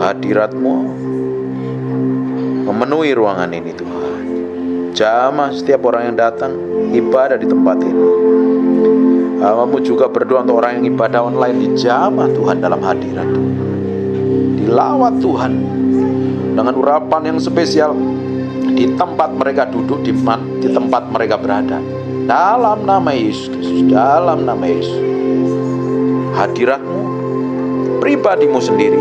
Hadirat-Mu memenuhi ruangan ini Tuhan. Jamah setiap orang yang datang ibadah di tempat ini. Hamba-Mu juga berdoa untuk orang yang ibadah online di jamah Tuhan dalam hadirat Tuhan. Dilawat Tuhan dengan urapan yang spesial di tempat mereka duduk, di tempat mereka berada. Dalam nama Yesus Kristus, dalam nama Yesus. Hadirat-Mu, pribadi-Mu sendiri.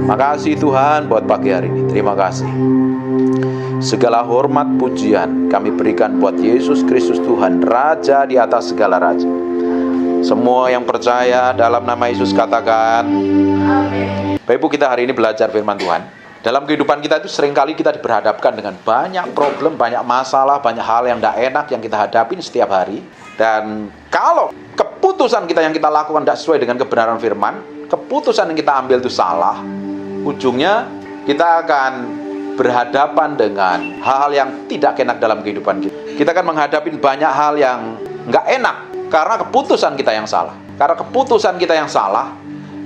Makasih Tuhan buat pagi hari ini. Terima kasih. Segala hormat pujian kami berikan buat Yesus Kristus Tuhan, Raja di atas segala raja. Semua yang percaya dalam nama Yesus katakan amin. Bapak Ibu, kita hari ini belajar firman Tuhan. Dalam kehidupan kita itu seringkali kita diperhadapkan dengan banyak problem, banyak masalah, banyak hal yang tidak enak yang kita hadapin setiap hari. Dan kalau keputusan kita yang kita lakukan tidak sesuai dengan kebenaran firman, keputusan yang kita ambil itu salah, ujungnya kita akan berhadapan dengan hal-hal yang tidak enak dalam kehidupan kita. Kita akan menghadapi banyak hal yang nggak enak karena keputusan kita yang salah. Karena keputusan kita yang salah,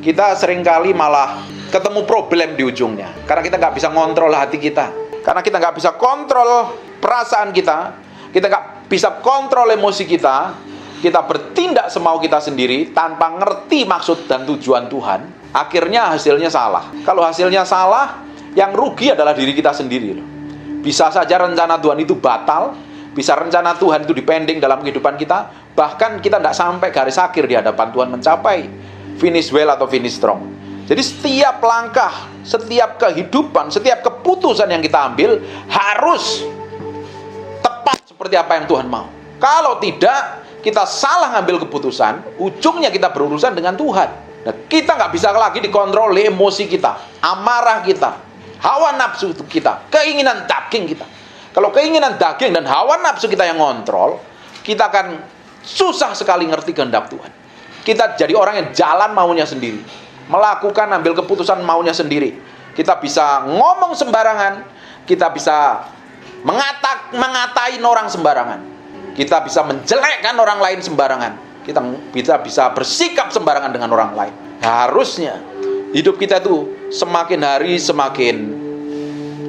kita seringkali malah ketemu problem di ujungnya. Karena kita nggak bisa ngontrol hati kita. Karena kita nggak bisa kontrol perasaan kita. Kita nggak bisa kontrol emosi kita. Kita bertindak semau kita sendiri tanpa ngerti maksud dan tujuan Tuhan. Akhirnya hasilnya salah. Kalau hasilnya salah, yang rugi adalah diri kita sendiri loh. Bisa saja rencana Tuhan itu batal, bisa rencana Tuhan itu dipending dalam kehidupan kita, bahkan kita tidak sampai garis akhir di hadapan Tuhan, mencapai finish well atau finish strong. Jadi setiap langkah, setiap kehidupan, setiap keputusan yang kita ambil harus tepat seperti apa yang Tuhan mau. Kalau tidak, kita salah ngambil keputusan, ujungnya kita berurusan dengan Tuhan. Nah, kita nggak bisa lagi dikontrol oleh emosi kita, amarah kita, hawa nafsu kita, keinginan daging kita. Kalau keinginan daging dan hawa nafsu kita yang ngontrol, kita akan susah sekali ngerti kehendak Tuhan. Kita jadi orang yang jalan maunya sendiri, melakukan, ambil keputusan maunya sendiri. Kita bisa ngomong sembarangan, kita bisa mengatain orang sembarangan, kita bisa menjelekkan orang lain sembarangan, kita bisa bersikap sembarangan dengan orang lain. Harusnya hidup kita itu semakin hari semakin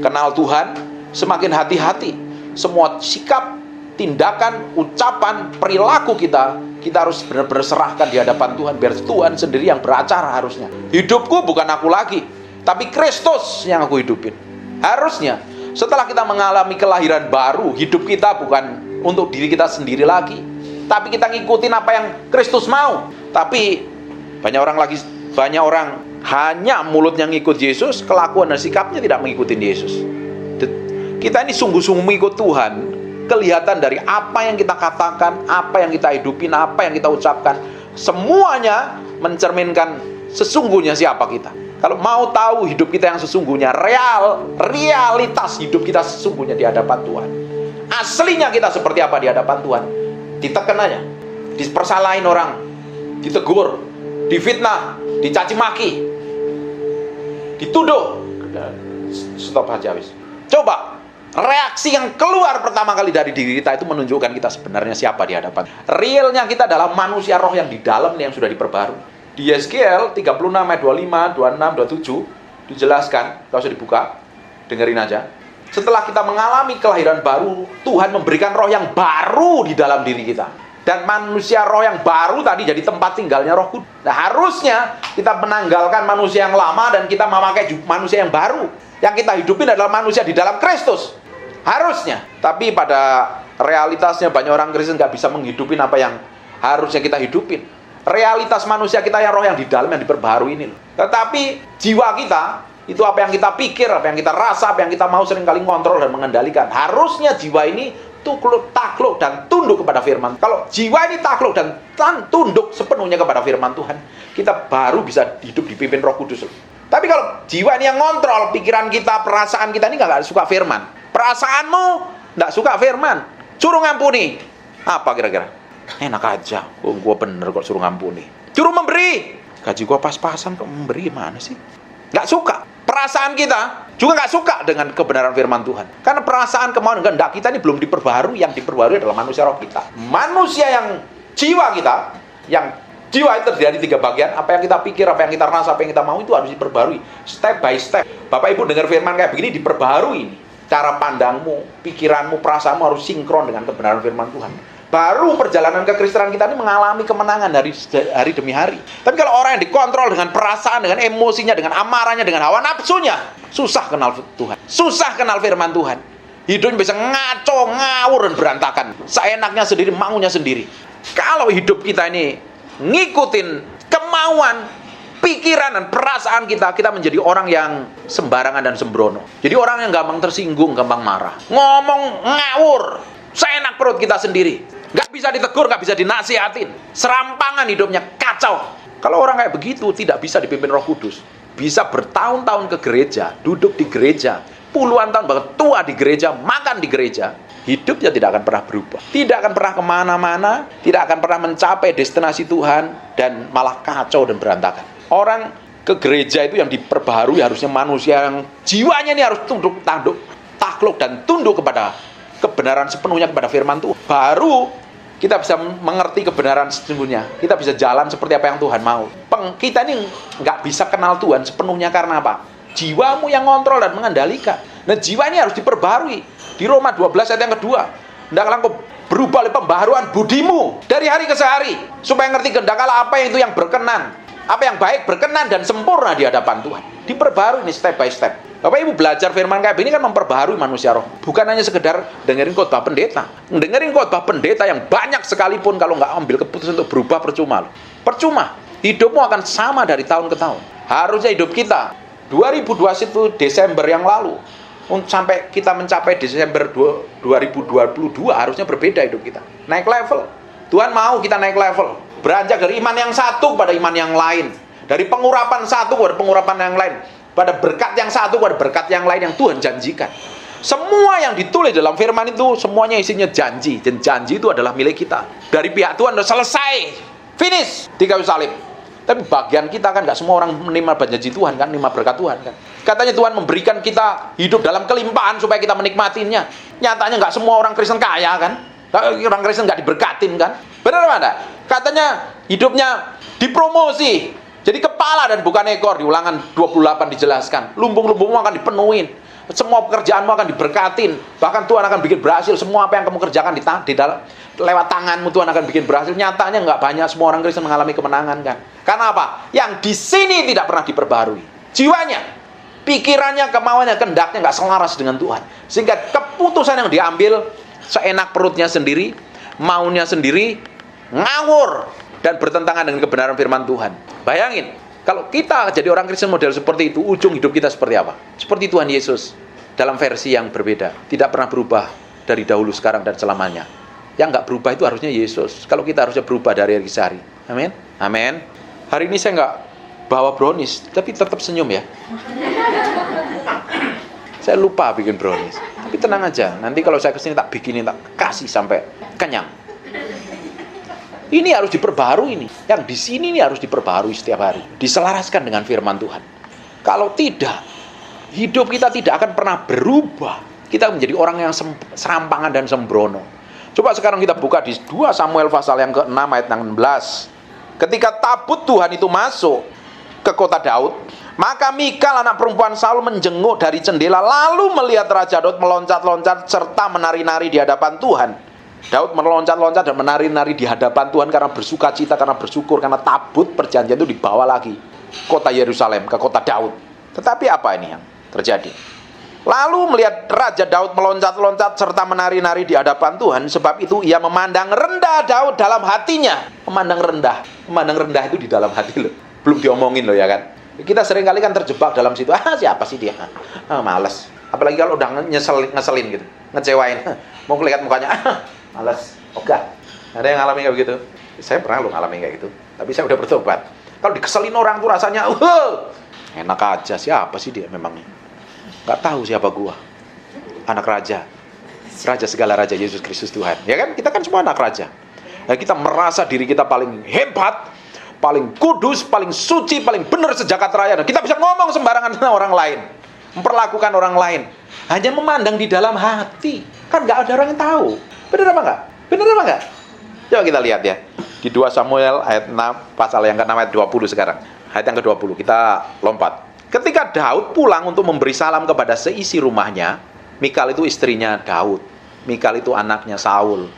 kenal Tuhan, semakin hati-hati. Semua sikap, tindakan, ucapan, perilaku kita harus benar-benar serahkan di hadapan Tuhan. Biar Tuhan sendiri yang beracara harusnya. Hidupku bukan aku lagi, tapi Kristus yang aku hidupin. Harusnya setelah kita mengalami kelahiran baru, hidup kita bukan untuk diri kita sendiri lagi, tapi kita ngikutin apa yang Kristus mau. Tapi banyak orang hanya mulutnya ngikut Yesus, kelakuan dan sikapnya tidak mengikuti Yesus. Kita ini sungguh-sungguh mengikut Tuhan, kelihatan dari apa yang kita katakan, apa yang kita hidupin, apa yang kita ucapkan, semuanya mencerminkan sesungguhnya siapa kita. Kalau mau tahu hidup kita yang sesungguhnya, realitas hidup kita sesungguhnya di hadapan Tuhan, aslinya kita seperti apa di hadapan Tuhan, ditekan aja, dipersalahin orang, ditegur, difitnah, dicaci maki, dituduh, stop aja wis. Coba reaksi yang keluar pertama kali dari diri kita itu menunjukkan kita sebenarnya siapa di hadapan. Realnya kita adalah manusia roh yang di dalam yang sudah diperbarui. Di Yeskiel 36 ayat 25, 26, 27 dijelaskan, gak usah dibuka, dengerin aja. Setelah kita mengalami kelahiran baru, Tuhan memberikan roh yang baru di dalam diri kita. Dan manusia roh yang baru tadi jadi tempat tinggalnya Roh Kudus. Nah, harusnya kita menanggalkan manusia yang lama dan kita memakai manusia yang baru. Yang kita hidupin adalah manusia di dalam Kristus. Harusnya. Tapi pada realitasnya banyak orang Kristen gak bisa menghidupin apa yang harusnya kita hidupin. Realitas manusia kita yang roh yang di dalam yang diperbarui ini. Tetapi jiwa kita, itu apa yang kita pikir, apa yang kita rasa, apa yang kita mau seringkali ngontrol dan mengendalikan. Harusnya jiwa ini takluk dan tunduk kepada firman. Kalau jiwa ini takluk dan tunduk sepenuhnya kepada firman Tuhan, kita baru bisa hidup dipimpin Roh Kudus. Tapi kalau jiwa ini yang ngontrol pikiran kita, perasaan kita ini nggak suka firman. Perasaanmu nggak suka firman, suruh ngampuni. Apa kira-kira? Enak aja, gue bener kok suruh ngampuni. Suruh memberi, gaji gue pas-pasan kok memberi, mana sih? Nggak suka. Perasaan kita juga nggak suka dengan kebenaran firman Tuhan. Karena perasaan, kemauan, kehendak kita ini belum diperbarui. Yang diperbarui adalah manusia roh kita. Manusia yang jiwa kita, yang Jiwa itu terdiri dari 3 bagian. Apa yang kita pikir, apa yang kita rasa, apa yang kita mau itu harus diperbarui. Step by step. Bapak Ibu dengar firman kayak begini, diperbarui. Cara pandangmu, pikiranmu, perasaanmu harus sinkron dengan kebenaran firman Tuhan. Baru perjalanan kekristenan kita ini mengalami kemenangan hari demi hari. Tapi kalau orang yang dikontrol dengan perasaan, dengan emosinya, dengan amarahnya, dengan hawa nafsunya, susah kenal Tuhan. Susah kenal firman Tuhan. Hidupnya bisa ngaco, ngawur, dan berantakan. Seenaknya sendiri, maunya sendiri. Kalau hidup kita ini ngikutin kemauan, pikiran, dan perasaan kita, kita menjadi orang yang sembarangan dan sembrono. Jadi orang yang gampang tersinggung, gampang marah. Ngomong ngawur, seenak perut kita sendiri. Nggak bisa ditegur, nggak bisa dinasihatin. Serampangan hidupnya, kacau. Kalau orang kayak begitu tidak bisa dipimpin Roh Kudus. Bisa bertahun-tahun ke gereja, duduk di gereja, puluhan tahun bahkan tua di gereja, makan di gereja, hidupnya tidak akan pernah berubah. Tidak akan pernah kemana-mana, tidak akan pernah mencapai destinasi Tuhan, dan malah kacau dan berantakan. Orang ke gereja itu yang diperbaharui harusnya manusia yang jiwanya ini harus tunduk, tanduk, takluk, dan tunduk kepada kebenaran sepenuhnya kepada firman Tuhan. Baru kita bisa mengerti kebenaran sesungguhnya. Kita bisa jalan seperti apa yang Tuhan mau. Kita ini nggak bisa kenal Tuhan sepenuhnya karena apa? Jiwamu yang ngontrol dan mengendalikan. Nah, jiwa ini harus diperbarui. Di Roma 12 ayat yang kedua. Hendaklah engkau berubah oleh pembaharuan budimu dari hari ke hari, supaya ngerti kehendak Allah apa itu yang berkenan, apa yang baik, berkenan, dan sempurna di hadapan Tuhan. Diperbarui ini step by step. Bapak Ibu belajar firman kayak ini kan memperbaharui manusia roh. Bukan hanya sekedar dengerin khotbah pendeta. Dengerin khotbah pendeta yang banyak sekalipun, kalau nggak ambil keputusan untuk berubah, percuma loh. Percuma. Hidupmu akan sama dari tahun ke tahun. Harusnya hidup kita 2021 Desember yang lalu sampai kita mencapai Desember 2022 harusnya berbeda hidup kita. Naik level. Tuhan mau kita naik level. Beranjak dari iman yang satu pada iman yang lain. Dari pengurapan satu kepada pengurapan yang lain. Pada berkat yang satu kepada berkat yang lain yang Tuhan janjikan. Semua yang ditulis dalam firman itu semuanya isinya janji. Dan janji itu adalah milik kita. Dari pihak Tuhan sudah selesai. Finish di kayu salib. Tapi bagian kita kan gak semua orang menerima janji Tuhan kan, menerima berkat Tuhan kan. Katanya Tuhan memberikan kita hidup dalam kelimpahan supaya kita menikmatinya. Nyatanya gak semua orang Kristen kaya kan. Orang Kristen gak diberkatin kan. Benar mana? Katanya hidupnya dipromosi. Jadi kepala dan bukan ekor. Di Ulangan 28 dijelaskan. Lumbung-lumbungmu akan dipenuhin. Semua pekerjaanmu akan diberkatin. Bahkan Tuhan akan bikin berhasil. Semua apa yang kamu kerjakan di dalam lewat tanganmu Tuhan akan bikin berhasil. Nyatanya nggak banyak semua orang Kristen mengalami kemenangan kan. Karena apa? Yang di sini tidak pernah diperbarui. Jiwanya, pikirannya, kemauannya, kehendaknya nggak selaras dengan Tuhan. Sehingga keputusan yang diambil seenak perutnya sendiri, maunya sendiri, ngawur, dan bertentangan dengan kebenaran firman Tuhan. Bayangin, kalau kita jadi orang Kristen model seperti itu, ujung hidup kita seperti apa? Seperti Tuhan Yesus, dalam versi yang berbeda. Tidak pernah berubah dari dahulu, sekarang, dan selamanya. Yang nggak berubah itu harusnya Yesus. Kalau kita harusnya berubah dari hari ke hari. Amin? Amin. Hari ini saya nggak bawa brownies, tapi tetap senyum ya. Saya lupa bikin brownies. Tapi tenang aja, nanti kalau saya kesini tak bikinin, tak kasih sampai kenyang. Ini harus diperbarui ini. Yang di sini ini harus diperbarui setiap hari. Diselaraskan dengan firman Tuhan. Kalau tidak, hidup kita tidak akan pernah berubah. Kita menjadi orang yang serampangan dan sembrono. Coba sekarang kita buka di 2 Samuel pasal yang ke-6 ayat 16. Ketika tabut Tuhan itu masuk ke kota Daud, maka Mikal anak perempuan Saul menjenguk dari jendela, lalu melihat Raja Daud meloncat-loncat serta menari-nari di hadapan Tuhan. Daud meloncat-loncat dan menari-nari di hadapan Tuhan karena bersuka cita, karena bersyukur, karena tabut perjanjian itu dibawa lagi kota Yerusalem, ke kota Daud. Tetapi apa ini yang terjadi? Lalu melihat Raja Daud meloncat-loncat serta menari-nari di hadapan Tuhan, sebab itu ia memandang rendah Daud dalam hatinya. Memandang rendah itu di dalam hati loh. Belum diomongin loh ya kan. Kita sering kali kan terjebak dalam situ. Siapa sih dia? Males. Apalagi kalau udah ngeselin gitu, ngecewain. Mau lihat mukanya, males, ogah. Ada yang ngalamin kayak begitu? Saya pernah loh ngalamin kayak gitu. Tapi saya udah bertobat. Kalau dikeselin orang tuh rasanya, enak aja. Siapa sih dia memangnya? Gak tahu siapa gua. Anak raja. Raja segala raja, Yesus Kristus Tuhan. Ya kan? Kita kan semua anak raja. Nah, kita merasa diri kita paling hebat, paling kudus, paling suci, paling benar sejagat raya. Dan kita bisa ngomong sembarangan dengan orang lain, memperlakukan orang lain, hanya memandang di dalam hati. Kan gak ada orang yang tahu. Benar apa enggak? Benar apa enggak? Coba kita lihat ya. Di 2 Samuel ayat 6, pasal yang ke-6 ayat 20 sekarang. Ayat yang ke-20, kita lompat. Ketika Daud pulang untuk memberi salam kepada seisi rumahnya, Mikal itu istrinya Daud, Mikal itu anaknya Saul.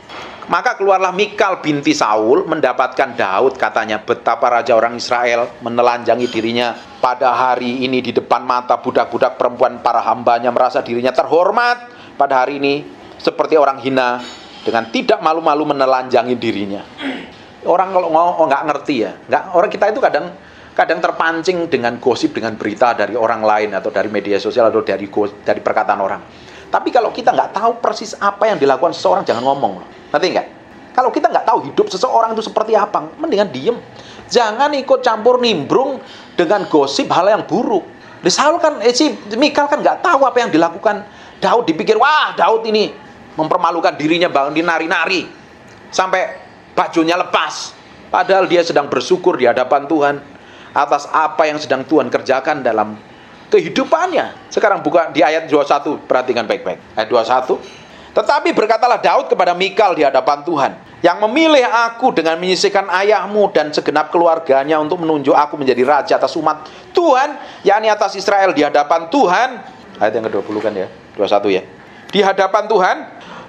Maka keluarlah Mikal binti Saul mendapatkan Daud, katanya, betapa raja orang Israel menelanjangi dirinya pada hari ini di depan mata budak-budak perempuan para hambanya, merasa dirinya terhormat pada hari ini seperti orang hina, dengan tidak malu-malu menelanjangi dirinya. Orang kalau nggak ngerti ya, orang kita itu kadang terpancing dengan gosip, dengan berita dari orang lain atau dari media sosial atau dari perkataan orang. Tapi kalau kita nggak tahu persis apa yang dilakukan seseorang, jangan ngomong. Ngerti nggak? Kalau kita nggak tahu hidup seseorang itu seperti apa, mendingan diem. Jangan ikut campur nimbrung dengan gosip hal yang buruk. Saul kan, Mikal kan nggak tahu apa yang dilakukan Daud. Dipikir, wah Daud ini mempermalukan dirinya, bangun di nari-nari sampai bajunya lepas. Padahal dia sedang bersyukur di hadapan Tuhan atas apa yang sedang Tuhan kerjakan dalam kehidupannya. Sekarang buka di ayat 21, perhatikan baik-baik. Ayat 21. Tetapi berkatalah Daud kepada Mikal di hadapan Tuhan, yang memilih aku dengan menyisihkan ayahmu dan segenap keluarganya untuk menunjuk aku menjadi raja atas umat Tuhan, yakni atas Israel di hadapan Tuhan. Ayat yang ke-20 kan ya, 21 ya. Di hadapan Tuhan,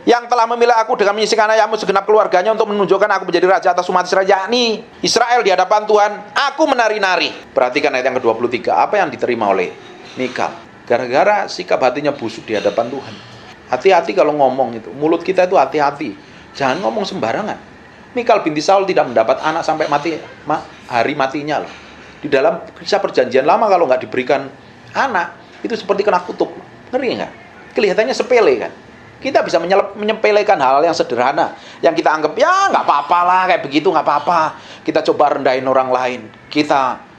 yang telah memilih aku dengan menyisihkan ayahmu segenap keluarganya untuk menunjukkan aku menjadi raja atas umat Israel, yakni Israel di hadapan Tuhan, aku menari-nari. Perhatikan ayat yang ke-23, apa yang diterima oleh Mikal? Gara-gara sikap hatinya busuk di hadapan Tuhan. Hati-hati kalau ngomong itu, mulut kita itu hati-hati, jangan ngomong sembarangan. Mikal binti Saul tidak mendapat anak sampai mati, hari matinya loh. Di dalam kisah perjanjian lama kalau nggak diberikan anak, itu seperti kena kutuk. Ngeri nggak? Kelihatannya sepele kan? Kita bisa menyepelekan hal yang sederhana, yang kita anggap ya nggak apa-apa lah, kayak begitu nggak apa-apa. Kita coba rendahin orang lain, kita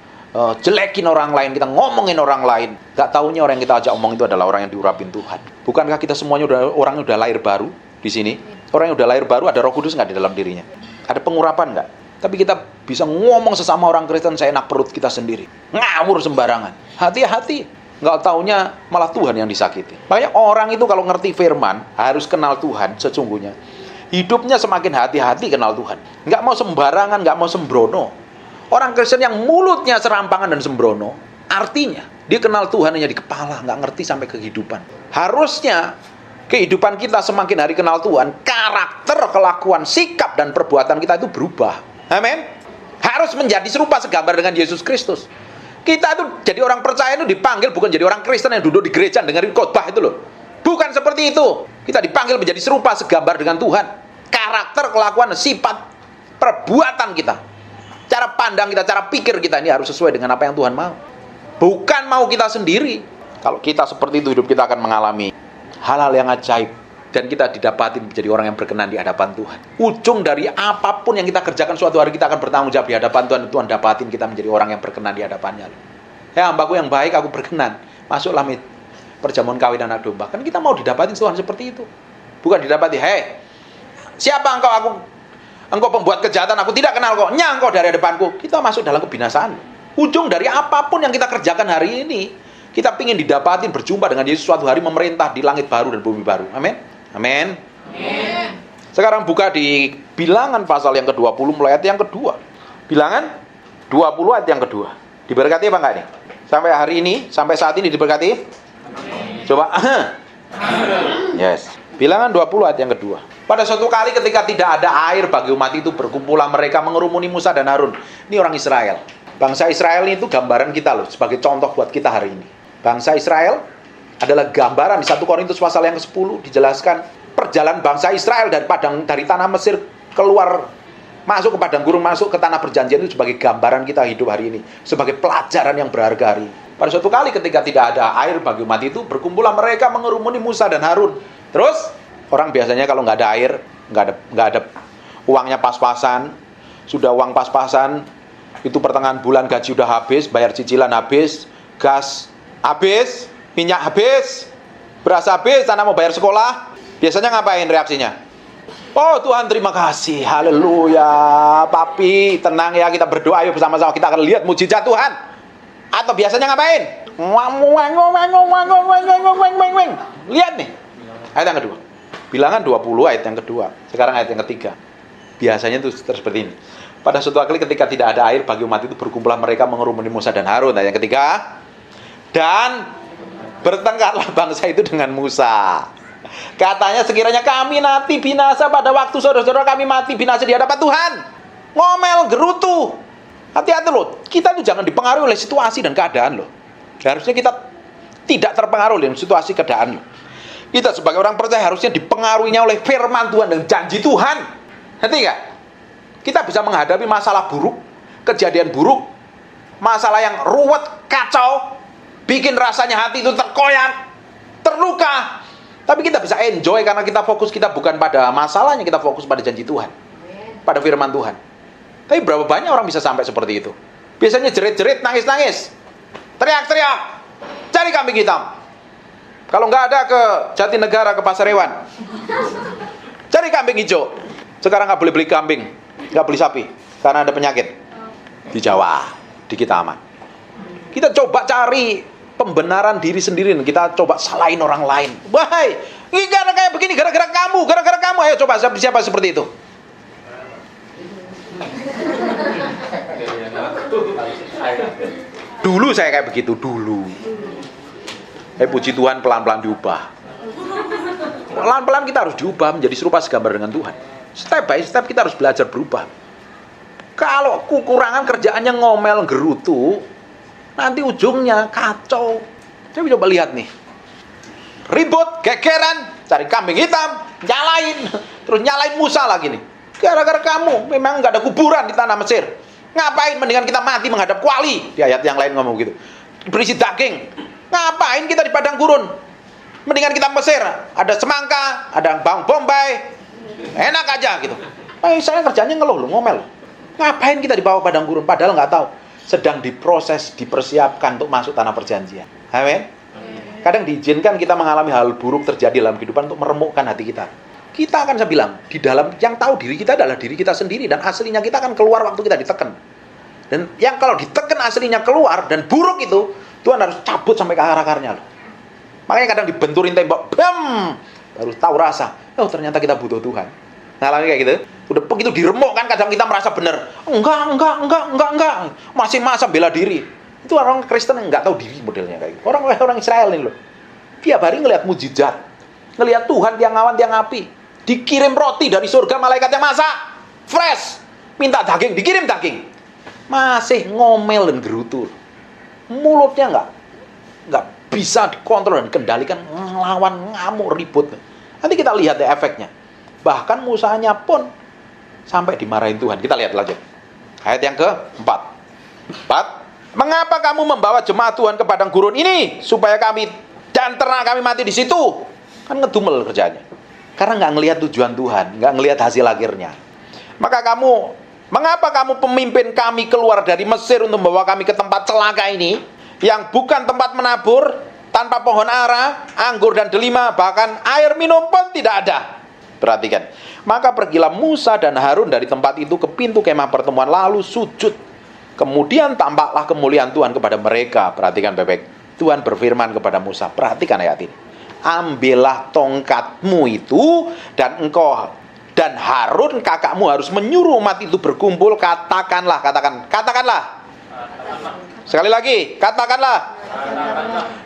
jelekin orang lain, kita ngomongin orang lain. Gak taunya orang yang kita ajak omong itu adalah orang yang diurapin Tuhan. Bukankah kita semuanya orang yang udah lahir baru di sini? Orang yang udah lahir baru ada Roh Kudus nggak di dalam dirinya? Ada pengurapan nggak? Tapi kita bisa ngomong sesama orang Kristen seenak perut kita sendiri, ngawur sembarangan. Hati-hati. Nggak taunya malah Tuhan yang disakiti. Makanya orang itu kalau ngerti firman harus kenal Tuhan sesungguhnya. Hidupnya semakin hati-hati kenal Tuhan. Nggak mau sembarangan, nggak mau sembrono. Orang Kristen yang mulutnya serampangan dan sembrono, artinya dia kenal Tuhan hanya di kepala, nggak ngerti sampai kehidupan. Harusnya kehidupan kita semakin hari kenal Tuhan, karakter, kelakuan, sikap dan perbuatan kita itu berubah. Amin. Harus menjadi serupa segambar dengan Yesus Kristus. Kita itu jadi orang percaya itu dipanggil bukan jadi orang Kristen yang duduk di gereja dengerin khotbah itu loh. Bukan seperti itu. Kita dipanggil menjadi serupa segambar dengan Tuhan. Karakter, kelakuan, sifat, perbuatan kita, cara pandang kita, cara pikir kita ini harus sesuai dengan apa yang Tuhan mau. Bukan mau kita sendiri. Kalau kita seperti itu, hidup kita akan mengalami hal-hal yang ajaib. Dan kita didapatin menjadi orang yang berkenan di hadapan Tuhan. Ujung dari apapun yang kita kerjakan suatu hari, kita akan bertanggung jawab di hadapan Tuhan. Tuhan dapatin kita menjadi orang yang berkenan di hadapannya. Ya hambaku yang baik, aku berkenan. Masuklah perjamuan kawin anak domba. Kan kita mau didapatin Tuhan seperti itu. Bukan didapati, hei, siapa engkau? Engkau pembuat kejahatan, aku tidak kenal kau. Nyang kau dari hadapanku. Kita masuk dalam kebinasaan. Ujung dari apapun yang kita kerjakan hari ini, kita ingin didapatin berjumpa dengan Yesus suatu hari memerintah di langit baru dan bumi baru. Amin. Amin. Sekarang buka di Bilangan pasal yang ke-20 mulai ayat yang kedua. Bilangan 20 ayat yang kedua. Diberkati apa enggak nih? Sampai hari ini, sampai saat ini diberkati? Coba. Yes. Bilangan 20 ayat yang kedua. Pada suatu kali ketika tidak ada air bagi umat itu, berkumpullah mereka mengerumuni Musa dan Harun. Ini orang Israel. Bangsa Israel itu gambaran kita loh, sebagai contoh buat kita hari ini. Bangsa Israel adalah gambaran di 1 Korintus pasal yang ke-10 dijelaskan perjalanan bangsa Israel dari tanah Mesir keluar, masuk ke padang gurun, masuk ke tanah perjanjian itu sebagai gambaran kita hidup hari ini, sebagai pelajaran yang berharga hari ini. Pada suatu kali ketika tidak ada air bagi umat itu, berkumpullah mereka mengerumuni Musa dan Harun. Terus orang biasanya kalau nggak ada air, nggak ada uangnya pas-pasan, sudah uang pas-pasan, itu pertengahan bulan gaji udah habis, bayar cicilan habis, gas habis, minyak habis, beras habis, tanah mau bayar sekolah. Biasanya ngapain reaksinya? Oh Tuhan terima kasih, haleluya, papi tenang ya, kita berdoa yuk bersama-sama, kita akan lihat mujizat Tuhan. Atau biasanya ngapain? Lihat nih, ayat yang kedua. Bilangan 20 ayat yang kedua. Sekarang ayat yang ketiga. Biasanya itu seperti ini. Pada suatu kali ketika tidak ada air bagi umat itu, berkumpullah mereka mengerumuni Musa dan Harun. Nah, yang ketiga, dan bertengkarlah bangsa itu dengan Musa. Katanya sekiranya kami nanti binasa pada waktu saudara-saudara kami mati binasa di hadapan Tuhan. Ngomel, gerutu. Hati-hati loh, kita itu jangan dipengaruhi oleh situasi dan keadaan loh. Harusnya kita tidak terpengaruh dengan situasi keadaan loh. Kita sebagai orang percaya harusnya dipengaruhinya oleh firman Tuhan dan janji Tuhan. Ngerti nggak? Kita bisa menghadapi masalah buruk, kejadian buruk, masalah yang ruwet, kacau, bikin rasanya hati itu terkoyak, terluka. Tapi kita bisa enjoy karena kita fokus kita bukan pada masalahnya, kita fokus pada janji Tuhan, pada firman Tuhan. Tapi berapa banyak orang bisa sampai seperti itu? Biasanya jerit-jerit, nangis-nangis, teriak-teriak, cari kambing hitam. Kalau nggak ada ke Jatinegara, ke Pasar Hewan, cari kambing hijau. Sekarang nggak boleh beli kambing, nggak beli sapi karena ada penyakit. Di Jawa, di kita aman. Kita coba cari pembenaran diri sendiri, kita coba salahin orang lain. Wahai, ini karena kayak begini, gara-gara kamu. Ayo coba siapa seperti itu? Dulu saya kayak begitu, dulu. Puji Tuhan pelan-pelan diubah. Pelan-pelan kita harus diubah menjadi serupa segambar dengan Tuhan. Step by step kita harus belajar berubah. Kalau kekurangan kerjaannya ngomel, gerutu, nanti ujungnya kacau. Coba coba lihat nih. Ribut, gegeran, cari kambing hitam, nyalain. Terus nyalain Musa lagi nih. Gara-gara kamu memang nggak ada kuburan di tanah Mesir. Ngapain mendingan kita mati menghadap kuali. Di ayat yang lain ngomong gitu. Berisi daging. Ngapain kita di padang gurun? Mendingan kita Mesir. Ada semangka, ada bawang bombay. Enak aja gitu. Saya kerjanya ngeluh, ngomel. Ngapain kita di bawah padang gurun? Padahal nggak tahu. Sedang diproses, dipersiapkan untuk masuk tanah perjanjian. Amin. Kadang diizinkan kita mengalami hal buruk terjadi dalam kehidupan untuk meremukkan hati kita. Kita akan saya bilang, di dalam yang tahu diri kita adalah diri kita sendiri, dan aslinya kita akan keluar waktu kita ditekan. Dan yang kalau ditekan aslinya keluar dan buruk itu, Tuhan harus cabut sampai ke akar-akarnya loh. Makanya kadang dibenturin tembok, bam, baru tahu rasa. Oh ternyata kita butuh Tuhan. Ngalamin kayak gitu. Udah begitu diremukkan kadang kita merasa benar. Enggak. Masih masa bela diri. Itu orang Kristen yang enggak tahu diri modelnya kayak gitu. Orang Israel ini loh. Tiap hari ngelihat mujizat. Ngelihat Tuhan tiang awan tiang api. Dikirim roti dari surga, malaikat yang masak. Fresh. Minta daging, dikirim daging. Masih ngomel dan gerutu. Mulutnya enggak bisa dikontrol dan kendalikan, ngelawan, ngamuk, ribut. Nanti kita lihat ya efeknya. Bahkan Musanya pun sampai dimarahin Tuhan. Kita lihat lanjut. Ayat yang ke-4. Mengapa kamu membawa jemaat Tuhan ke padang gurun ini supaya kami dan ternak kami mati di situ? Kan ngedumel kerjanya. Karena nggak ngelihat tujuan Tuhan, nggak ngelihat hasil akhirnya. Mengapa kamu pemimpin kami keluar dari Mesir untuk membawa kami ke tempat celaka ini, yang bukan tempat menabur, tanpa pohon ara, anggur dan delima, bahkan air minum pun tidak ada. Perhatikan. Maka pergilah Musa dan Harun dari tempat itu ke pintu kemah pertemuan, lalu sujud. Kemudian tampaklah kemuliaan Tuhan kepada mereka. Perhatikan baik-baik. Tuhan berfirman kepada Musa. Perhatikan ayat ini. Ambillah tongkatmu itu, dan engkau dan Harun kakakmu harus menyuruh umat itu berkumpul. Katakanlah. Sekali lagi, katakanlah.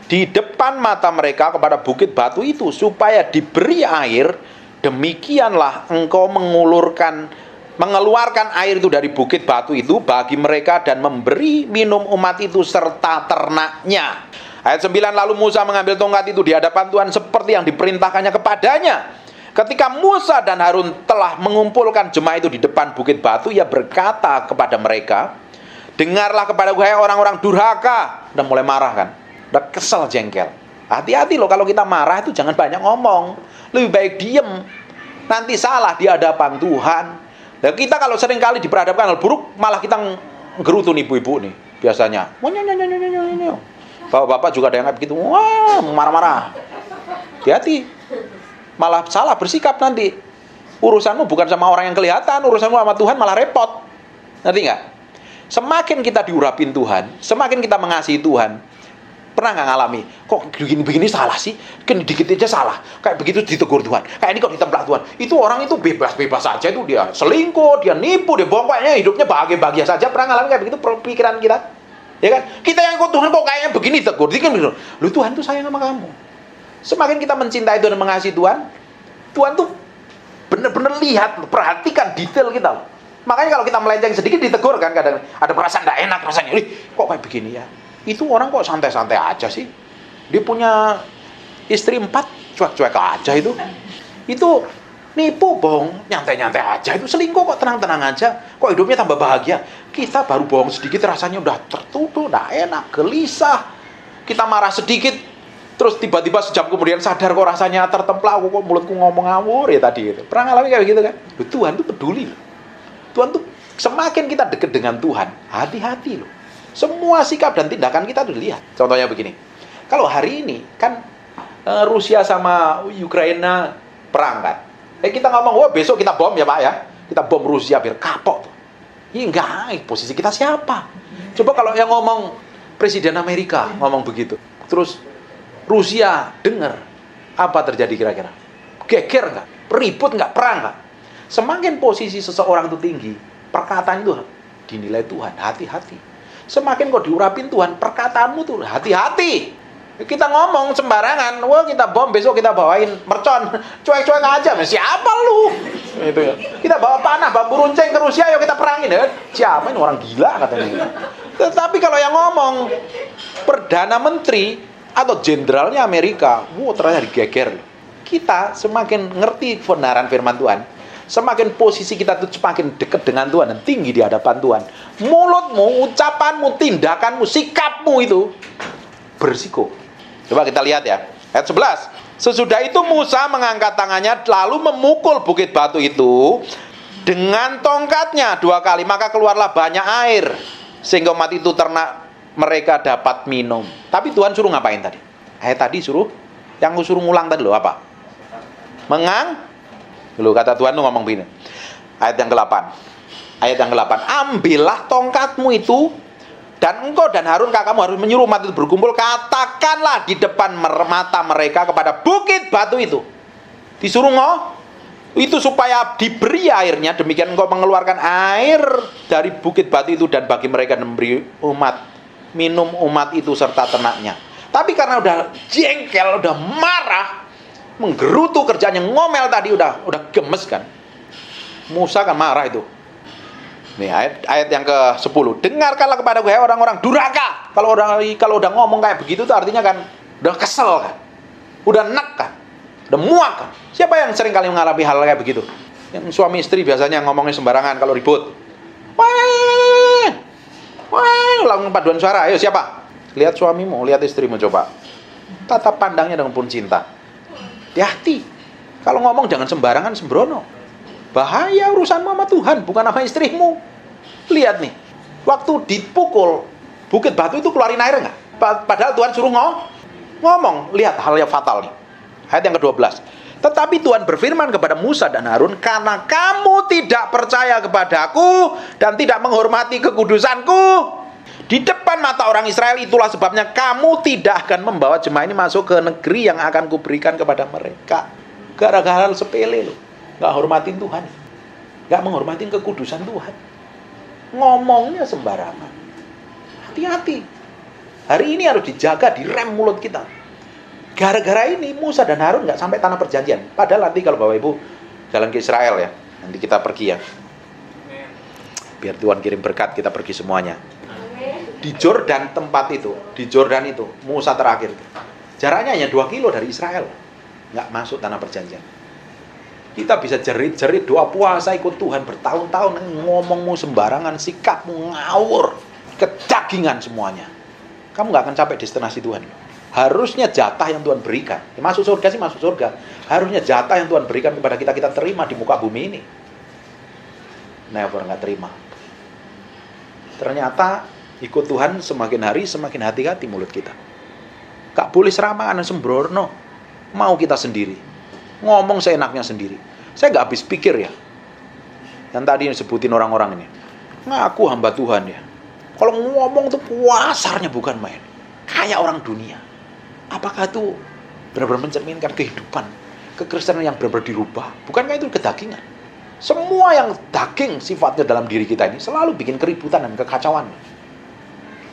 Di depan mata mereka kepada bukit batu itu, supaya diberi air. Demikianlah engkau mengeluarkan air itu dari bukit batu itu bagi mereka, dan memberi minum umat itu serta ternaknya. Ayat 9, lalu Musa mengambil tongkat itu di hadapan Tuhan seperti yang diperintahkannya kepadanya. Ketika Musa dan Harun telah mengumpulkan jemaah itu di depan bukit batu, ia berkata kepada mereka, dengarlah kepada gue orang-orang durhaka. Udah mulai marah kan, udah kesel, jengkel. Hati-hati loh, kalau kita marah itu jangan banyak ngomong. Lebih baik diem. Nanti salah di hadapan Tuhan. Dan kita kalau sering kali diperhadapkan hal buruk, malah kita gerutu nih ibu-ibu nih biasanya. Bapak-bapak juga ada yang kayak begitu. Wah, marah-marah. Hati-hati. Malah salah bersikap nanti. Urusanmu bukan sama orang yang kelihatan, urusanmu sama Tuhan malah repot. Ngerti nggak? Semakin kita diurapin Tuhan, semakin kita mengasihi Tuhan, Pernah nggak ngalami? Kok begini-begini salah sih? Kan dikit aja salah. Kayak begitu ditegur Tuhan. Kayak ini kok ditemplak Tuhan. Itu orang itu bebas-bebas saja itu, dia selingkuh, dia nipu, dia bohong, kayaknya hidupnya bahagia-bahagia saja. Pernah ngalami kayak begitu pikiran kita? Ya kan? Kita yang kok Tuhan kok kayaknya begini tegur. Dikit gitu. Lu Tuhan tuh sayang sama kamu. Semakin kita mencintai Tuhan dan mengasihi Tuhan, Tuhan tuh benar-benar lihat, perhatikan detail kita. Makanya kalau kita melenceng sedikit ditegur kan, kadang ada perasaan tidak enak rasanya. Kok kayak begini ya? Itu orang kok santai-santai aja sih. Dia punya istri 4, cuek-cuek aja itu. Itu nipu, bohong, nyantai-nyantai aja. Itu selingkuh kok tenang-tenang aja. Kok hidupnya tambah bahagia. Kita baru bohong sedikit rasanya udah tertutup, udah enak, gelisah. Kita marah sedikit, terus tiba-tiba sejam kemudian sadar kok rasanya tertemplak, kok mulutku ngomong ngawur ya tadi itu. Pernah ngalamin kayak gitu kan? Tuhan tuh peduli. Tuhan tuh semakin kita dekat dengan Tuhan, hati-hati loh. Semua sikap dan tindakan kita dilihat. Contohnya begini. Kalau hari ini kan Rusia sama Ukraina perang kan. Kita ngomong, wah besok kita bom ya Pak ya. Kita bom Rusia biar kapok tuh. Iya enggak, posisi kita siapa? Coba kalau yang ngomong Presiden Amerika ngomong begitu. Terus Rusia dengar, apa terjadi kira-kira? Geger enggak? Ribut enggak? Perang enggak? Semakin posisi seseorang itu tinggi, perkataan itu dinilai Tuhan, hati-hati. Semakin kau diurapin Tuhan, perkataanmu tuh hati-hati. Kita ngomong sembarangan, wah kita bom, besok kita bawain mercon, cuek-cuek aja, siapa lu? Itu ya. Kita bawa panah, bambu runcing ke Rusia, yuk kita perangin ya. Siapa ini orang gila katanya. Tetapi kalau yang ngomong Perdana Menteri atau jenderalnya Amerika, wah ternyata digeger. Kita semakin ngerti kebenaran firman Tuhan, semakin posisi kita tuh semakin dekat dengan Tuhan dan tinggi di hadapan Tuhan. Mulutmu, ucapanmu, tindakanmu, sikapmu itu bersiko. Coba kita lihat ya. Ayat 11. Sesudah itu Musa mengangkat tangannya lalu memukul bukit batu itu dengan tongkatnya 2 kali. Maka keluarlah banyak air sehingga umat itu ternak mereka dapat minum. Tapi Tuhan suruh ngapain tadi? Ayat tadi suruh, yang suruh ngulang tadi loh apa? Loh, kata Tuhan tuh ngomong begini. Ayat yang ke-8. Ayat yang ke-8. Ambillah tongkatmu itu dan engkau dan Harun kakakmu harus menyuruh umat itu berkumpul. Katakanlah di depan mata mereka kepada bukit batu itu. Disuruh itu supaya diberi airnya. Demikian engkau mengeluarkan air dari bukit batu itu dan bagi mereka memberi umat minum umat itu serta ternaknya. Tapi karena udah jengkel, udah marah, menggerutu kerjanya, ngomel tadi udah gemes kan. Musa kan marah itu. Nih ayat yang ke-10. Dengarkanlah kepadaku hai orang-orang durhaka. Kalau udah ngomong kayak begitu tuh artinya kan udah kesel kan. Udah enek kan. Udah muak kan. Siapa yang sering kali mengalami hal kayak begitu? Yang suami istri biasanya ngomongnya sembarangan kalau ribut. Wah, langsung paduan suara. Ayo siapa? Lihat suamimu, lihat istrimu coba. Tatap pandangnya dengan pun cinta. Hati-hati. Kalau ngomong jangan sembarangan sembrono. Bahaya urusanmu sama Tuhan, bukan sama istrimu. Lihat nih, waktu dipukul bukit batu itu keluarin air enggak? Padahal Tuhan suruh ngomong. Lihat hal yang fatal nih. Ayat yang ke-12. Tetapi Tuhan berfirman kepada Musa dan Harun, karena kamu tidak percaya kepadaku dan tidak menghormati kekudusanku di depan mata orang Israel, itulah sebabnya kamu tidak akan membawa jemaah ini masuk ke negeri yang akan kuberikan kepada mereka. Gara-gara hal sepele loh. Gak hormatin Tuhan, gak menghormatin kekudusan Tuhan, ngomongnya sembarangan. Hati-hati. Hari ini harus dijaga, direm mulut kita. Gara-gara ini Musa dan Harun gak sampai tanah perjanjian. Padahal nanti kalau Bapak Ibu jalan ke Israel ya, nanti kita pergi ya, biar Tuhan kirim berkat, kita pergi semuanya. Di Jordan tempat itu, di Jordan itu Musa terakhir, jaraknya hanya 2 kilo dari Israel. Gak masuk tanah perjanjian. Kita bisa jerit-jerit, doa puasa, ikut Tuhan bertahun-tahun, ngomongmu sembarangan, sikapmu ngawur, kedagingan semuanya. Kamu gak akan sampai destinasi Tuhan. Harusnya jatah yang Tuhan berikan. Masuk surga sih masuk surga. Harusnya jatah yang Tuhan berikan kepada kita, kita terima di muka bumi ini. Never gak terima. Ternyata ikut Tuhan semakin hari semakin hati-hati mulut kita. Gak boleh serampangan sembrono. Mau kita sendiri. Ngomong seenaknya sendiri. Saya gak habis pikir ya. Yang tadi disebutin orang-orang ini. Ngaku hamba Tuhan ya. Kalau ngomong tuh kuasarnya bukan main. kayak orang dunia. Apakah itu benar-benar mencerminkan kehidupan kekristenan yang benar-benar dirubah? Bukankah itu kedagingan? Semua yang daging sifatnya dalam diri kita ini selalu bikin keributan dan kekacauan.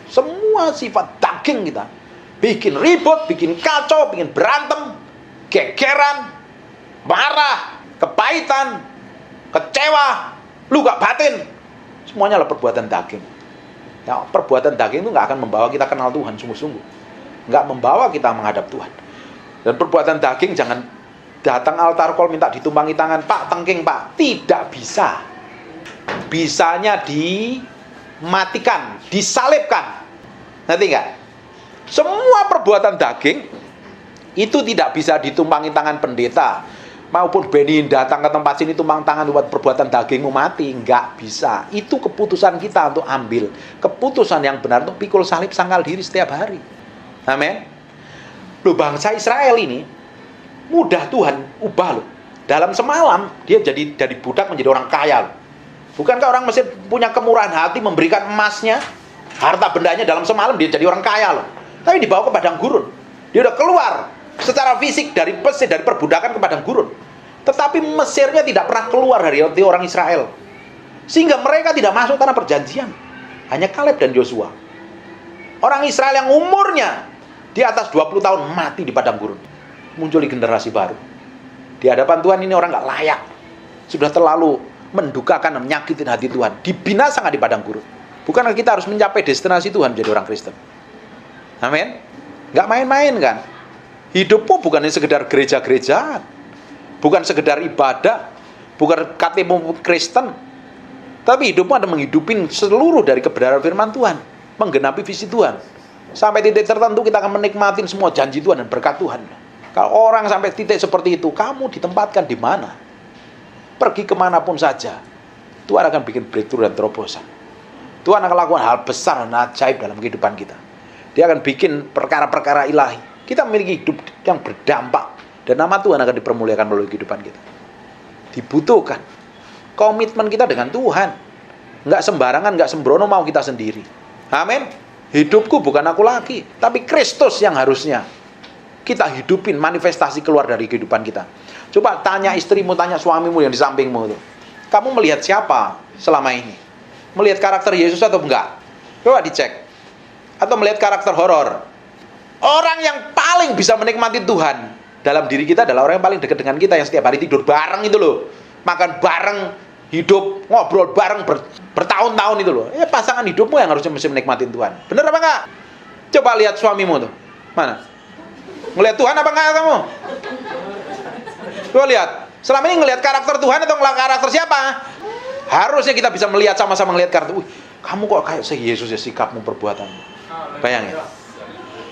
Semua sifat daging kita bikin ribut, bikin kacau, bikin berantem, gegeran, marah, kepahitan, kecewa, luka batin. Semuanya adalah perbuatan daging. Ya, perbuatan daging itu nggak akan membawa kita kenal Tuhan sungguh-sungguh, nggak membawa kita menghadap Tuhan. Dan perbuatan daging jangan datang altar call minta ditumpangi tangan, Pak, tengking Pak. Tidak bisa. Bisanya dimatikan, disalibkan. Nanti nggak? Semua perbuatan daging itu tidak bisa ditumpangi tangan pendeta maupun Benin datang ke tempat sini tumpang tangan buat perbuatan dagingmu mati. Nggak bisa. Itu keputusan kita untuk ambil keputusan yang benar untuk pikul salib sangkal diri setiap hari. Amin. Loh, bangsa Israel ini mudah Tuhan ubah loh. Dalam semalam dia jadi dari budak menjadi orang kaya loh. Bukankah orang Mesir punya kemurahan hati memberikan emasnya, harta bendanya dalam semalam dia jadi orang kaya loh. Tapi dibawa ke padang gurun. Dia udah keluar secara fisik dari Mesir, dari perbudakan ke padang gurun. Tetapi Mesirnya tidak pernah keluar dari hati orang Israel. Sehingga mereka tidak masuk tanah perjanjian. Hanya Kaleb dan Yosua. Orang Israel yang umurnya di atas 20 tahun mati di padang gurun. Muncul di generasi baru. Di hadapan Tuhan ini orang gak layak. Sudah terlalu mendukakan dan menyakitin hati Tuhan. Dibinasakan di padang gurun. Bukankah kita harus mencapai destinasi Tuhan menjadi orang Kristen? Amin. Gak main-main kan? Hidupmu bukan sekedar gereja-gerejaan, bukan sekedar ibadah, bukan KTP Kristen, tapi hidupmu ada menghidupin seluruh dari kebenaran firman Tuhan, menggenapi visi Tuhan. Sampai titik tertentu kita akan menikmati semua janji Tuhan dan berkat Tuhan. Kalau orang sampai titik seperti itu, kamu ditempatkan di mana? Pergi kemanapun saja, Tuhan akan bikin breakthrough dan terobosan. Tuhan akan lakukan hal besar dan ajaib dalam kehidupan kita. Dia akan bikin perkara-perkara ilahi. Kita memiliki hidup yang berdampak. Dan nama Tuhan akan dipermuliakan melalui kehidupan kita. Dibutuhkan komitmen kita dengan Tuhan. Nggak sembarangan, nggak sembrono mau kita sendiri. Amin. Hidupku bukan aku lagi, tapi Kristus yang harusnya kita hidupin, manifestasi keluar dari kehidupan kita. Coba tanya istrimu, tanya suamimu yang di sampingmu itu. Kamu melihat siapa selama ini? Melihat karakter Yesus atau enggak? Coba dicek. Atau melihat karakter horor. Orang yang paling bisa menikmati Tuhan dalam diri kita adalah orang yang paling dekat dengan kita, yang setiap hari tidur bareng itu loh, makan bareng, hidup, ngobrol bareng bertahun-tahun itu loh. Pasangan hidupmu yang harusnya mesti menikmati Tuhan. Bener apa enggak? Coba lihat suamimu tuh. Mana? Ngelihat Tuhan apa enggak kamu? Coba lihat. Selama ini ngelihat karakter Tuhan atau ngelihat karakter siapa? Harusnya kita bisa melihat, sama-sama melihat karakter. Kamu kok kayak Yesus ya, sikapmu, perbuatanmu. Bayangin.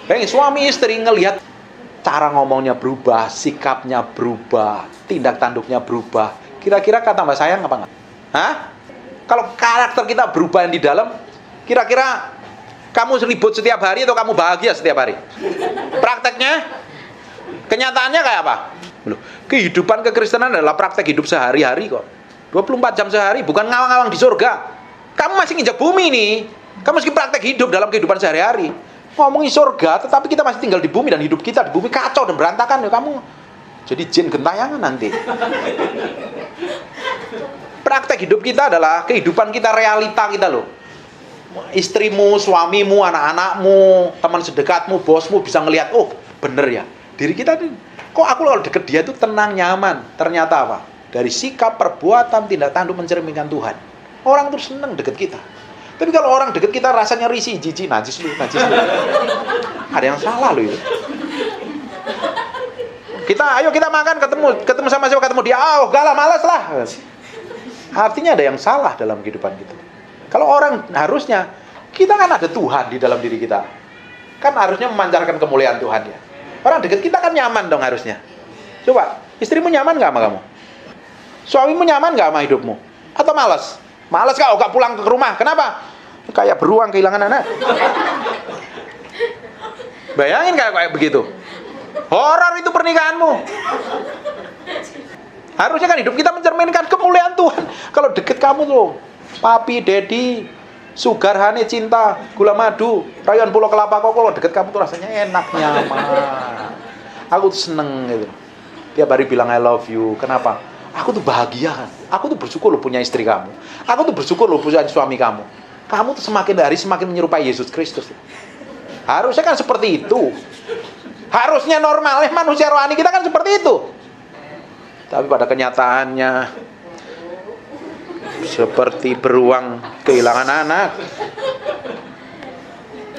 Bayangin suami istri ngelihat cara ngomongnya berubah, sikapnya berubah, tindak tanduknya berubah. Kira-kira kata Mbak sayang apa enggak? Hah? Kalau karakter kita berubah yang di dalam, kira-kira kamu ribut setiap hari atau kamu bahagia setiap hari? Prakteknya? Kenyataannya kayak apa? Loh, kehidupan kekristenan adalah praktek hidup sehari-hari kok. 24 jam sehari, bukan ngawang-ngawang di surga. Kamu masih nginjak bumi nih. Kamu mesti praktek hidup dalam kehidupan sehari-hari. Ngomongin surga, tetapi kita masih tinggal di bumi, dan hidup kita di bumi kacau dan berantakan. Ya, kamu jadi jin gentayangan nanti. Praktek hidup kita adalah kehidupan kita, realita kita loh. Istrimu, suamimu, anak-anakmu, teman sedekatmu, bosmu bisa ngelihat, oh bener ya, diri kita ini, kok aku kalau deket dia itu tenang, nyaman. Ternyata apa? Dari sikap, perbuatan, tindak tanduk mencerminkan Tuhan. Orang tuh seneng deket kita. Tapi kalau orang deket kita rasanya risih, jijik, najis lu. Ada yang salah loh itu. Ayo kita makan, ketemu sama siapa, ketemu dia, galah, malas lah. Artinya ada yang salah dalam kehidupan kita. Kalau orang harusnya, kita kan ada Tuhan di dalam diri kita. Kan harusnya memancarkan kemuliaan Tuhan ya. Orang deket kita kan nyaman dong harusnya. Coba, istrimu nyaman gak sama kamu? Suamimu nyaman gak sama hidupmu? Atau malas? Malas gak pulang ke rumah? Kenapa? Kayak beruang kehilangan anak. Bayangin kayak begitu. Horor itu pernikahanmu. Harusnya kan hidup kita mencerminkan kemuliaan Tuhan. Kalau deket kamu tuh, papi, daddy, Sugarhane cinta, gula madu, rayuan Pulau Kelapa kok kalau deket kamu tuh rasanya enak, nyaman. Aku tuh seneng gitu. Tiap hari bilang I love you. Kenapa? Aku tuh bahagia kan. Aku tuh bersyukur lo punya istri kamu. Aku tuh bersyukur lo punya suami kamu. Kamu tuh semakin hari semakin menyerupai Yesus Kristus. Harusnya kan seperti itu. Harusnya normalnya manusia rohani kita kan seperti itu. Tapi pada kenyataannya seperti beruang kehilangan anak.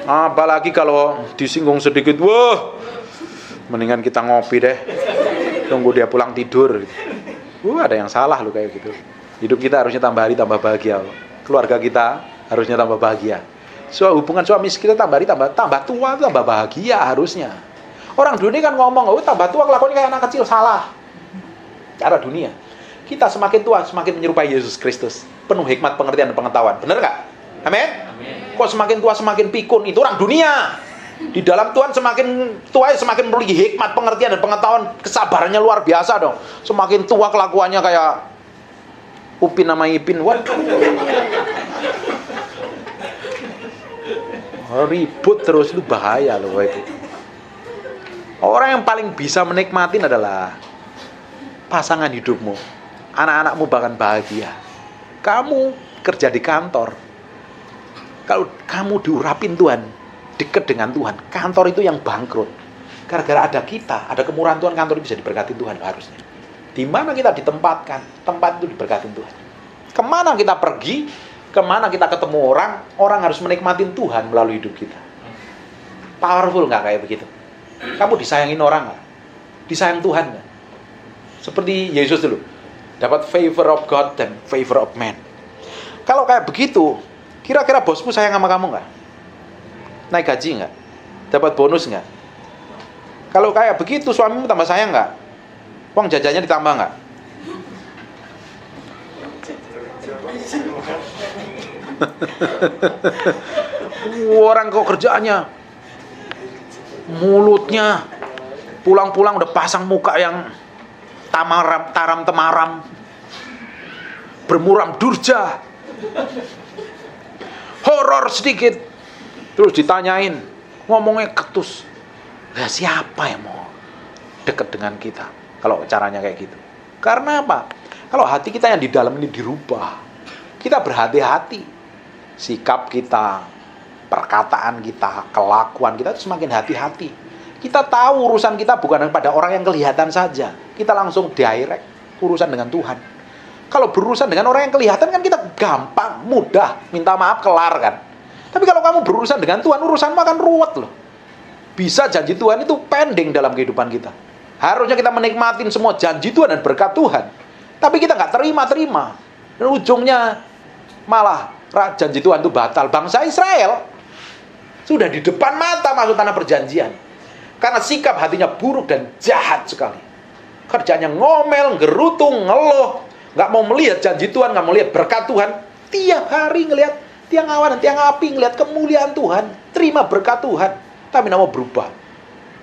Apalagi kalau disinggung sedikit, wah, mendingan kita ngopi deh, tunggu dia pulang tidur. Ada yang salah loh kayak gitu. Hidup kita harusnya tambah hari tambah bahagia. Keluarga kita harusnya tambah bahagia. Hubungan suami istri kita tambah hari tambah tua, tambah bahagia harusnya. Orang dunia kan ngomong, oh tambah tua kelakuannya kayak anak kecil, salah. Cara dunia. Kita semakin tua semakin menyerupai Yesus Kristus, penuh hikmat, pengertian dan pengetahuan. Benar nggak? Amin. Kok semakin tua semakin pikun? Itu orang dunia. Di dalam Tuhan semakin tua semakin memiliki hikmat, pengertian dan pengetahuan, kesabarannya luar biasa dong. Semakin tua kelakuannya kayak Upin sama Ipin. Waduh. Ribut terus, itu bahaya loh itu. Orang yang paling bisa menikmatin adalah pasangan hidupmu. Anak-anakmu bahkan bahagia. Kamu kerja di kantor, kalau kamu diurapin Tuhan, dekat dengan Tuhan, kantor itu yang bangkrut. Gara-gara ada kita, ada kemurahan Tuhan, kantor itu bisa diberkati Tuhan harusnya. Di mana kita ditempatkan, tempat itu diberkati Tuhan. Kemana kita pergi, kemana kita ketemu orang, orang harus menikmati Tuhan melalui hidup kita. Powerful nggak kayak begitu? Kamu disayangin orang nggak? Disayang Tuhan nggak? Seperti Yesus dulu, dapat favor of God dan favor of man. Kalau kayak begitu, kira-kira bosmu sayang sama kamu nggak? Naik gaji nggak? Dapat bonus nggak? Kalau kayak begitu, suamimu tambah sayang nggak? Uang jajannya ditambah nggak? Orang kok kerjaannya, mulutnya pulang-pulang udah pasang muka yang taram temaram, bermuram durja, horor sedikit, terus ditanyain, ngomongnya ketus. Lah siapa yang mau dekat dengan kita kalau caranya kayak gitu? Karena apa? Kalau hati kita yang di dalam ini dirubah, kita berhati-hati, sikap kita, perkataan kita, kelakuan kita itu semakin hati-hati. Kita tahu urusan kita bukan pada orang yang kelihatan saja. Kita langsung direct urusan dengan Tuhan. Kalau berurusan dengan orang yang kelihatan kan kita gampang, mudah, minta maaf, kelar kan. Tapi kalau kamu berurusan dengan Tuhan, urusanmu akan ruwet loh. Bisa janji Tuhan itu pending dalam kehidupan kita. Harusnya kita menikmatin semua janji Tuhan dan berkat Tuhan. Tapi kita nggak terima. Dan ujungnya malah janji Tuhan itu batal. Bangsa Israel sudah di depan mata masuk tanah perjanjian. Karena sikap hatinya buruk dan jahat sekali. Kerjanya ngomel, gerutung, ngeluh, nggak mau melihat janji Tuhan, nggak mau lihat berkat Tuhan. Tiap hari ngelihat tiang awan dan tiang api, ngelihat kemuliaan Tuhan, terima berkat Tuhan, tapi nggak mau berubah.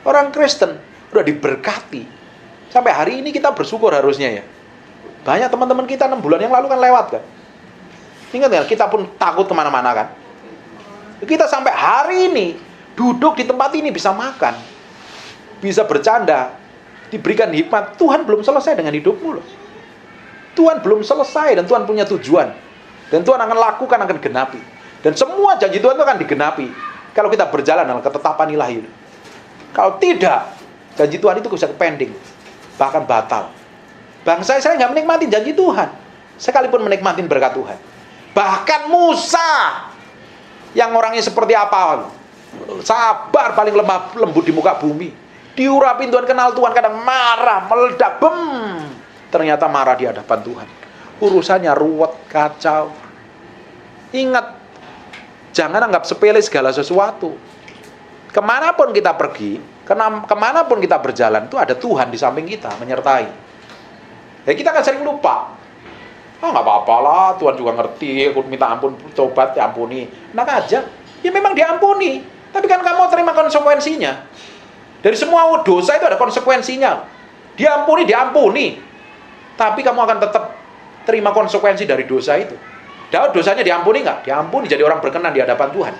Orang Kristen udah diberkati. Sampai hari ini kita bersyukur harusnya ya. Banyak teman-teman kita 6 bulan yang lalu kan lewat kan. Ingat ya, kita pun takut kemana-mana kan. Kita sampai hari ini duduk di tempat ini bisa makan, bisa bercanda, diberikan hikmat. Tuhan belum selesai dengan hidupmu loh. Tuhan belum selesai dan Tuhan punya tujuan. Dan Tuhan akan lakukan, akan genapi. Dan semua janji Tuhan itu akan digenapi kalau kita berjalan dalam ketetapan ilahi. Kalau tidak, janji Tuhan itu bisa pending, bahkan batal. Bangsa Israel nggak menikmati janji Tuhan, sekalipun menikmati berkat Tuhan. Bahkan Musa, yang orangnya seperti apa, sabar, paling lemah lembut di muka bumi, diurapin Tuhan, kenal Tuhan, kadang marah, meledak, ternyata marah di hadapan Tuhan. Urusannya ruwet, kacau. Ingat, jangan anggap sepele segala sesuatu. Kemanapun kita pergi, kemanapun kita berjalan, itu ada Tuhan di samping kita, menyertai. Ya kita kan sering lupa. Nggak apa-apa lah, Tuhan juga ngerti, aku minta ampun, tobat, diampuni. Enak aja. Ya memang diampuni, tapi kan kamu terima konsekuensinya. Dari semua dosa itu ada konsekuensinya. Diampuni. Tapi kamu akan tetap terima konsekuensi dari dosa itu. Daud dosanya diampuni nggak? Diampuni, jadi orang berkenan di hadapan Tuhan.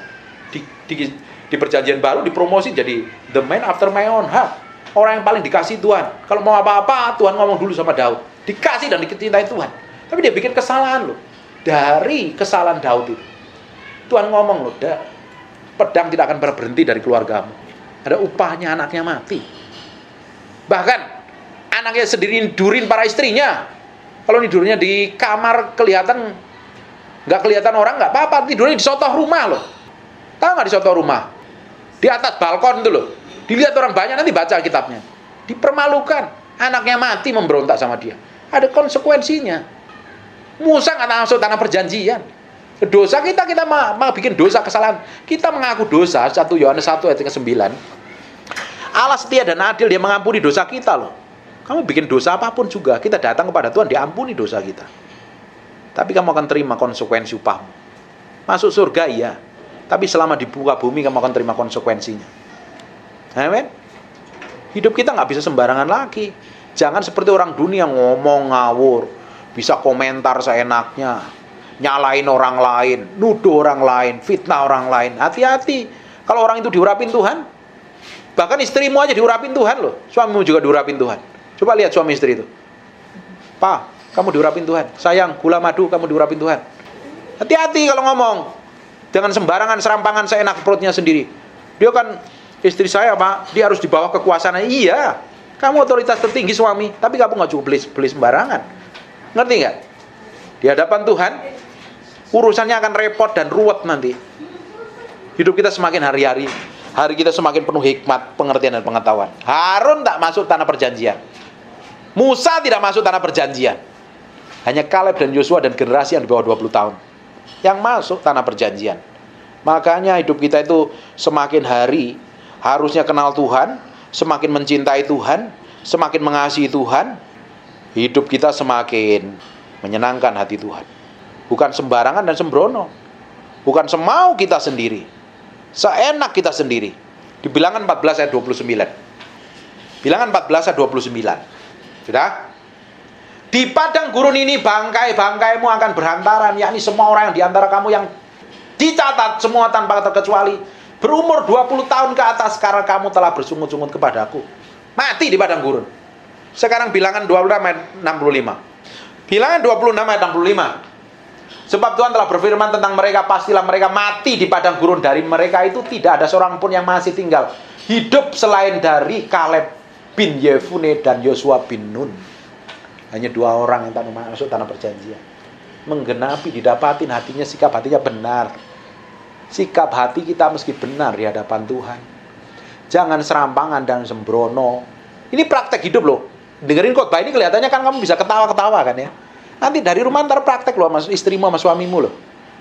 Di perjanjian baru dipromosi jadi the man after my own heart. Orang yang paling dikasih Tuhan. Kalau mau apa-apa, Tuhan ngomong dulu sama Daud. Dikasih dan dicintai Tuhan. Tapi dia bikin kesalahan loh. Dari kesalahan Daud itu, Tuhan ngomong loh, pedang tidak akan pernah berhenti dari keluargamu. Ada upahnya anaknya mati. Bahkan anaknya sendiri nidurin para istrinya. Kalau nidurnya di kamar nggak kelihatan orang, nggak apa-apa. Tidurnya di sotoh rumah loh. Tahu nggak di sotoh rumah? Di atas balkon itu loh. Dilihat orang banyak, nanti baca kitabnya. Dipermalukan. Anaknya mati memberontak sama dia. Ada konsekuensinya. Musa nggak masuk tanah perjanjian. Dosa kita mau bikin dosa, kesalahan. Kita mengaku dosa, 1 Yohanes 1 ayat 9. Allah setia dan adil, dia mengampuni dosa kita loh. Kamu bikin dosa apapun juga, kita datang kepada Tuhan, diampuni dosa kita. Tapi kamu akan terima konsekuensi upahmu. Masuk surga iya, tapi selama di muka bumi kamu akan terima konsekuensinya. Amin. Hidup kita nggak bisa sembarangan lagi. Jangan seperti orang dunia ngomong ngawur, bisa komentar seenaknya, nyalain orang lain, nuduh orang lain, fitnah orang lain. Hati-hati. Kalau orang itu diurapin Tuhan, bahkan istrimu aja diurapin Tuhan loh. Suamimu juga diurapin Tuhan. Coba lihat suami istri itu. Pak, kamu diurapin Tuhan. Sayang, gula madu kamu diurapin Tuhan. Hati-hati kalau ngomong. Jangan sembarangan serampangan seenak perutnya sendiri. Dia kan istri saya, Pak, dia harus di bawah kekuasaan. Iya, kamu otoritas tertinggi suami, tapi kamu nggak cukup beli sembarangan. Ngerti nggak? Di hadapan Tuhan, urusannya akan repot dan ruwet nanti. Hidup kita semakin hari-hari, hari kita semakin penuh hikmat, pengertian dan pengetahuan. Harun tak masuk tanah perjanjian. Musa tidak masuk tanah perjanjian. Hanya Kaleb dan Yosua dan generasi yang di bawah 20 tahun yang masuk tanah perjanjian. Makanya hidup kita itu semakin hari harusnya kenal Tuhan, semakin mencintai Tuhan, semakin mengasihi Tuhan. Hidup kita semakin menyenangkan hati Tuhan. Bukan sembarangan dan sembrono. Bukan semau kita sendiri, seenak kita sendiri. Di Bilangan 14 ayat 29. Bilangan 14 ayat 29. Sudah? Di padang gurun ini bangkai-bangkaimu akan berhantaran, yakni semua orang yang di antara kamu yang dicatat semua tanpa terkecuali berumur 20 tahun ke atas karena kamu telah bersungut-sungut kepadaku. Mati di padang gurun. Sekarang Bilangan 26 ayat 65. Bilangan 26 ayat 65. Sebab Tuhan telah berfirman tentang mereka, pastilah mereka mati di padang gurun. Dari mereka itu tidak ada seorang pun yang masih tinggal hidup selain dari Kaleb bin Yefune dan Yosua bin Nun. Hanya 2 orang yang tak masuk tanah perjanjian. Menggenapi, didapatin hatinya, sikap hatinya benar. Sikap hati kita mesti benar di hadapan Tuhan. Jangan serampangan dan sembrono. Ini praktek hidup loh. Dengerin khotbah ini kelihatannya kan kamu bisa ketawa-ketawa kan ya. Nanti dari rumah ntar praktek loh sama istrimu sama suamimu loh.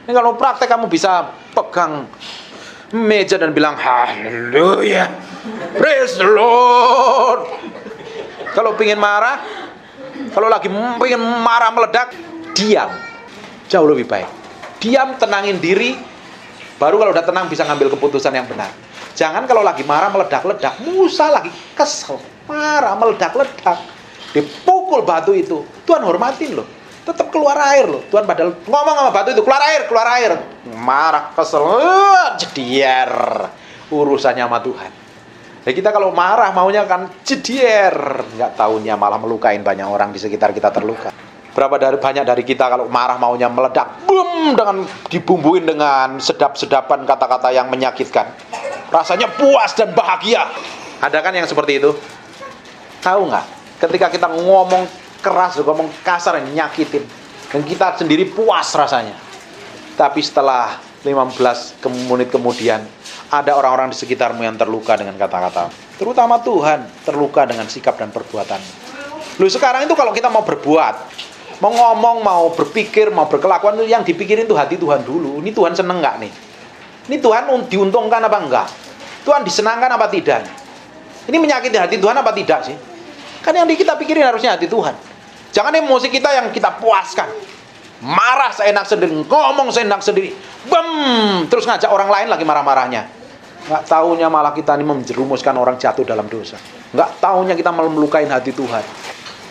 Ini kalau praktek kamu bisa pegang meja dan bilang haleluya, praise the Lord. Kalau pengen marah, kalau lagi pengen marah meledak, diam. Jauh lebih baik. Diam, tenangin diri. Baru kalau udah tenang bisa ngambil keputusan yang benar. Jangan kalau lagi marah meledak-ledak. Musa lagi kesel, marah meledak-ledak, dipukul batu itu. Tuhan hormatin loh. Tetap keluar air loh. Tuhan padahal ngomong sama batu itu, keluar air. Marah, kesel, jedier. Urusannya sama Tuhan. Jadi kita kalau marah maunya kan jedier. Nggak taunya malah melukain banyak orang di sekitar kita terluka. Banyak dari kita kalau marah maunya meledak, boom, dengan dibumbuin dengan sedap-sedapan kata-kata yang menyakitkan. Rasanya puas dan bahagia. Ada kan yang seperti itu? Tahu nggak? Ketika kita ngomong keras, ngomong kasar yang nyakitin, dan kita sendiri puas rasanya. Tapi setelah 15 menit kemudian, ada orang-orang di sekitarmu yang terluka dengan kata-kata. Terutama Tuhan terluka dengan sikap dan perbuatan. Loh sekarang itu kalau kita mau berbuat, mau ngomong, mau berpikir, mau berkelakuan, itu yang dipikirin tuh hati Tuhan dulu. Ini Tuhan seneng nggak nih? Ini Tuhan diuntungkan apa enggak? Tuhan disenangkan apa tidak? Ini menyakiti hati Tuhan apa tidak sih? Kan yang kita pikirin harusnya hati Tuhan. Jangan emosi kita yang kita puaskan. Marah seenak sendiri, ngomong seenak sendiri, terus ngajak orang lain lagi marah-marahnya. Nggak taunya malah kita ini menjerumuskan orang jatuh dalam dosa. Nggak taunya kita malah melukain hati Tuhan.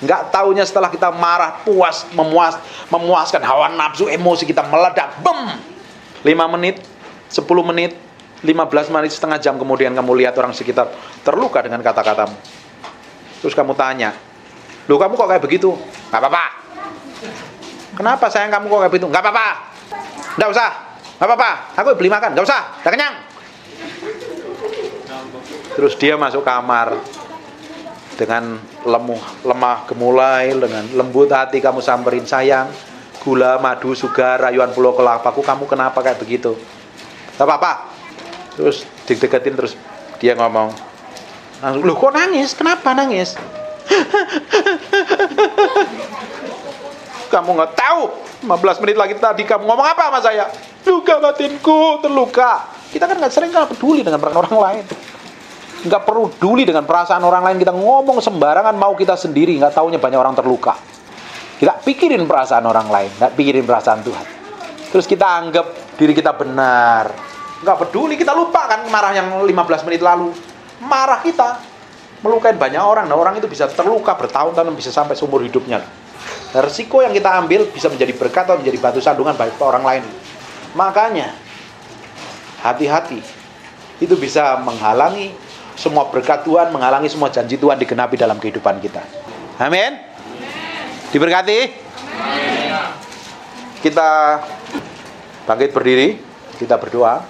Nggak taunya setelah kita marah, memuaskan hawa nafsu, emosi kita meledak, bem. 5 menit, 10 menit, 15 menit, setengah jam kemudian kamu lihat orang sekitar terluka dengan kata-katamu. Terus kamu tanya, loh kamu kok kayak begitu? Nggak apa-apa. Kenapa sayang kamu kok kayak begitu? Nggak apa-apa. Nggak usah. Nggak apa-apa. Aku beli makan. Nggak usah. Udah kenyang. Terus dia masuk kamar dengan lemah gemulai, dengan lembut hati kamu samperin, sayang, gula, madu, sugar, rayuan pulau kelapa, kamu kenapa kayak begitu? Gak apa-apa. Terus dideketin, terus dia ngomong, loh kok nangis? Kenapa nangis? Kamu nggak tahu, 15 menit lagi tadi kamu ngomong apa sama saya? Luka batinku, terluka. Kita kan nggak sering peduli dengan perasaan orang lain. Nggak perlu peduli dengan perasaan orang lain. Kita ngomong sembarangan, mau kita sendiri, nggak taunya banyak orang terluka. Kita pikirin perasaan orang lain, nggak pikirin perasaan Tuhan. Terus kita anggap diri kita benar, nggak peduli, kita lupa kan marah yang 15 menit lalu. Marah kita melukai banyak orang. Nah, orang itu bisa terluka bertahun-tahun, bisa sampai seumur hidupnya. Nah, resiko yang kita ambil bisa menjadi berkat atau menjadi batu sandungan bagi orang lain. Makanya hati-hati, itu bisa menghalangi semua berkat Tuhan, menghalangi semua janji Tuhan digenapi dalam kehidupan kita. Amin. Diberkati. Amin. Kita bangkit berdiri, kita berdoa.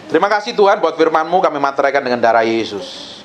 Terima kasih Tuhan buat firman-Mu, kami materaikan dengan darah Yesus.